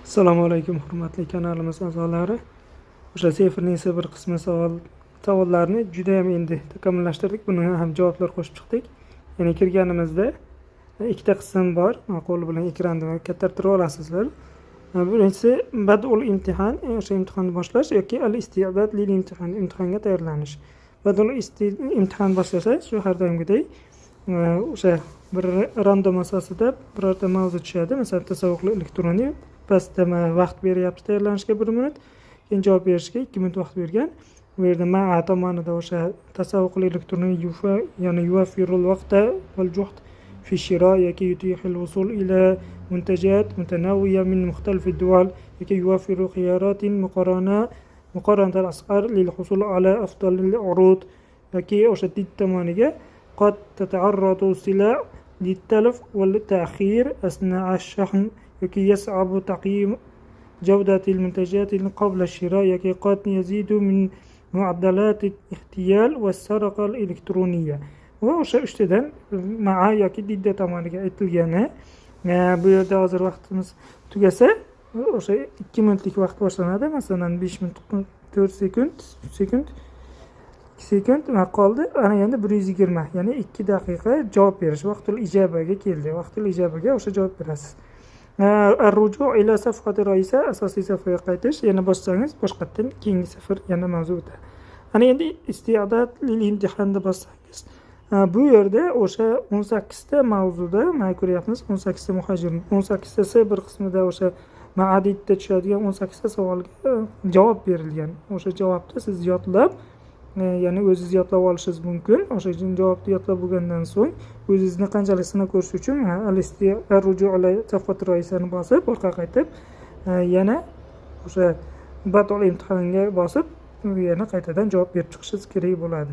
Assalomu alaykum hurmatli kanalimiz a'zolari. O'sha seferning bir qismi savollarni juda ham endi takomillashtirdik. Buni ham javoblar qo'shib chiqdik. Ya'ni kirganimizda ikkita qism bor. Qo'l bilan ekranni kattartirib olasizlar. Birinchisi badul imtihon, o'sha imtihonni boshlash yoki al-isti'dad lil imtihon, imtihonga tayyorlanish. Badul imtihon boshlasak, shu har doimgidek o'sha bir random asosida birorta mavzu tushadi. Masalan, tasavvuqli elektronik pastda vaqt beryapti tayyorlanishga 1 minut, keyin javob berishga 2 minut vaqt bergan. Bu yerda ma'a tomonida o'sha tasavvuqli elektronik ya'ni yuvaffirul vaqta val juhd fi shiro yoki yutihil wusul ila muntajat mutanawwiya min mukhtalif ad-duwal yoki yuwaffiru khiyaratin muqaranat al-as'ar lil husul ala afdal al-urud yoki o'sha dit tomoniga qad tata'arradu sila' للتلف والتأخير أثناء الشحن يكي يصعب تقييم جودة المنتجات قبل الشراء يكي قد يزيد من معدلات الاغتيال والسرقة الإلكترونية وأوشا اشتدن مع يكي ديدة tomoniga aytilgani bu yerda hozir vaqtimiz tugasa o'sha 2 minutlik vaqt boshlanadi. Masalan 5 minut 4 sekund 2 sekund qoldi. Ana endi 120, ya'ni 2 daqiqa javob berish vaqtul ijobaga keldi. Vaqtul ijobaga o'sha javob berasiz. Ar-ruju' ila safhati raisa, asosiy safiga qaytish. Yana bossangiz boshqatdan keyingi safar yana mavzu o'tadi. Ana endi isti'dad lil imtihonda bossangiz, bu yerda o'sha 18 ta mavzuda mana ko'ryapmiz, 18 ta muhojirning 18 tasi bir qismida o'sha ma'adidda tushadigan 18 ta savolga javob berilgan. O'sha javobni siz yodlab, ya'ni o'zingiz yodlab olishingiz mumkin. O'sha javobni yodlab bo'lgandan so'ng o'zingizni qanchalik sinab ko'rish uchun ar-ruju' ila safhati raisani bosib, orqaga qaytib, yana o'sha badul imtihonga bosib, yana qaytadan javob berib chiqishingiz kerak bo'ladi.